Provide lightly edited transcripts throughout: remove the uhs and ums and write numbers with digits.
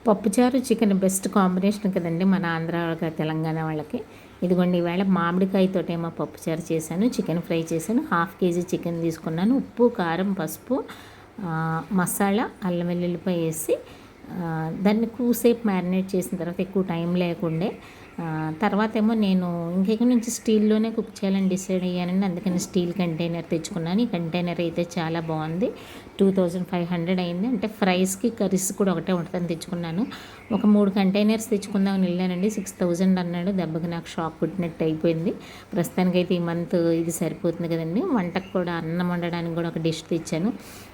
పప్పుచారు chicken best combination కదండి మన ఆంధ్ర వాళ్ళకి తెలంగాణ వాళ్ళకి. ఇదిగోండి ఈవేళ మామిడికాయతోటేమో పప్పుచారు చేశాను, చికెన్ ఫ్రై చేశాను. 1/2 కేజీ చికెన్ తీసుకున్నాను. ఉప్పు, కారం, పసుపు, మసాలా, అల్లం వెల్లుల్లిపాయ వేసి దాన్ని ఎక్కువసేపు మ్యారినేట్ చేసిన తర్వాత ఎక్కువ టైం లేకుండే తర్వాత ఏమో నేను ఇంకెక్కడి నుంచి స్టీల్లోనే కుక్ చేయాలని డిసైడ్ అయ్యానండి. అందుకని స్టీల్ కంటైనర్ తెచ్చుకున్నాను. ఈ కంటైనర్ అయితే చాలా బాగుంది. 2500 అయింది. అంటే ఫ్రైస్కి కర్రీస్ కూడా ఒకటే ఉంటుందని తెచ్చుకున్నాను. ఒక 3 కంటైనర్స్ తెచ్చుకుందామని వెళ్ళానండి. 6000 అన్నాడు. దెబ్బకి నాకు షాక్ కొట్టినట్టు అయిపోయింది. ప్రస్తుతానికైతే ఈ మంత్ ఇది సరిపోతుంది కదండి. వంటకు కూడా అన్నం వండడానికి కూడా ఒక డిష్ తెచ్చాను.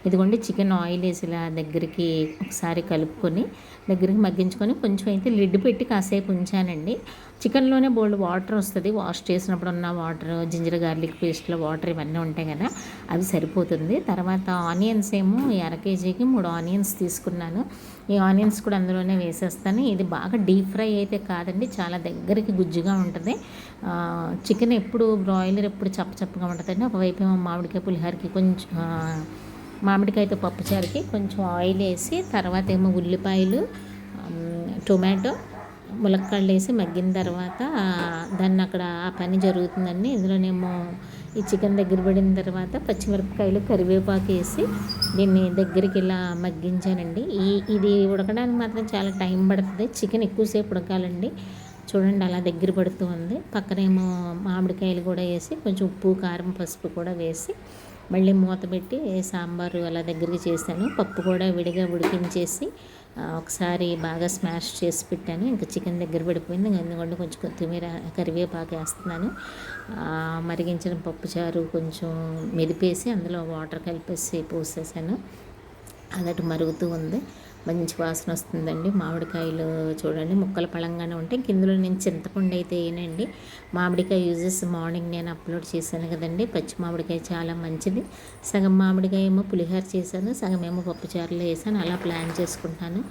ఇదిగోండి చికెన్ ఆయిల్ వేసి ఇలా దగ్గరికి ఒకసారి కలుపుకొని దగ్గరికి మగ్గించుకొని కొంచెం అయితే లిడ్ పెట్టి కాసేపు ఉంచానండి. చికెన్లోనే బోల్డ్ వాటర్ వస్తుంది. వాష్ చేసినప్పుడు ఉన్న వాటర్, జింజర్ గార్లిక్ పేస్ట్లో వాటర్ ఇవన్నీ ఉంటాయి కదా, అవి సరిపోతుంది. తర్వాత ఆనియన్స్ ఏమో 1/2 కేజీకి 3 ఆనియన్స్ తీసుకున్నాను. ఈ ఆనియన్స్ కూడా అందులోనే వేసేస్తాను. ఇది బాగా డీప్ ఫ్రై అయితే కాదండి, చాలా దగ్గరికి గుజ్జుగా ఉంటుంది. చికెన్ ఎప్పుడు బ్రాయిలర్ ఎప్పుడు చప్పచప్పగా ఉంటుందండి. ఒకవైపు ఏమో మామిడికాయ పులిహోరకి కొంచెం మామిడికాయతో పప్పుచారుకి కొంచెం ఆయిల్ వేసి తర్వాత ఏమో ఉల్లిపాయలు, టొమాటో, ములక్కాడలు వేసి మగ్గిన తర్వాత దాన్ని అక్కడ ఆ పని జరుగుతుందండి. ఇందులోనేమో ఈ చికెన్ దగ్గర పడిన తర్వాత పచ్చిమిరపకాయలు, కరివేపాకు వేసి దీన్ని దగ్గరికి ఇలా మగ్గించానండి. ఇది ఉడకడానికి మాత్రం చాలా టైం పడుతుంది. చికెన్ ఎక్కువసేపు ఉడకాలండి. చూడండి అలా దగ్గర పడుతూ ఉంది. పక్కనేమో మామిడికాయలు కూడా వేసి కొంచెం ఉప్పు, కారం, పసుపు కూడా వేసి మళ్ళీ మూత పెట్టి సాంబారు అలా దగ్గరికి చేశాను. పప్పు కూడా విడిగా ఉడికించేసి ఒకసారి బాగా స్మాష్ చేసి పెట్టాను. ఇంకా చికెన్ దగ్గర పడిపోయింది. ఎందుకంటే కొంచెం కొత్తిమీర, కరివేపాకు వేస్తున్నాను. మరిగించిన పప్పుచారు కొంచెం మెదిపేసి అందులో వాటర్ కలిపేసి పోసేసాను. అదటు మరుగుతూ ఉంది. మంచి వాసన వస్తుందండి. మామిడికాయలు చూడండి ముక్కలు పళంగానే ఉంటాయి. ఇందులో నేను చింతపండు అయితే వేయనండి. మామిడికాయ యూజెస్ మార్నింగ్ నేను అప్లోడ్ చేశాను కదండి. పచ్చి మామిడికాయ చాలా మంచిది. సగం మామిడికాయ ఏమో పులిహోర చేశాను, సగం ఏమో పప్పుచారులో వేసాను. అలా ప్లాన్ చేసుకుంటాను.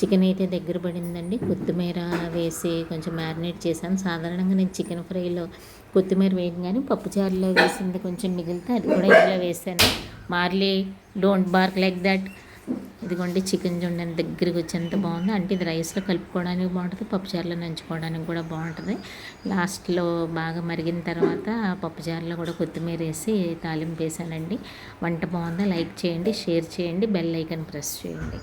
చికెన్ అయితే దగ్గర పడిందండి. కొత్తిమీర వేసి కొంచెం మ్యారినేట్ చేశాను. సాధారణంగా నేను చికెన్ ఫ్రైలో కొత్తిమీర వేయను, కానీ పప్పుచారులో వేసింది కొంచెం మిగిలితే అది కూడా ఇందులో వేసాను. Marley don't BARC like that. ఇదిగోండి చికెన్ చూడండి దగ్గరికి వచ్చి ఎంత బాగుందో. అంటే ఇది రైస్లో కలుపుకోవడానికి బాగుంటుంది, పప్పుచారులో నంచుకోవడానికి కూడా బాగుంటుంది. లాస్ట్లో బాగా మరిగిన తర్వాత పప్పుచారులో కూడా కొత్తిమీర వేసి తాలింపు వేసానండి. వంట బాగుందా? లైక్ చేయండి, షేర్ చేయండి, బెల్ ఐకాన్ ప్రెస్ చేయండి.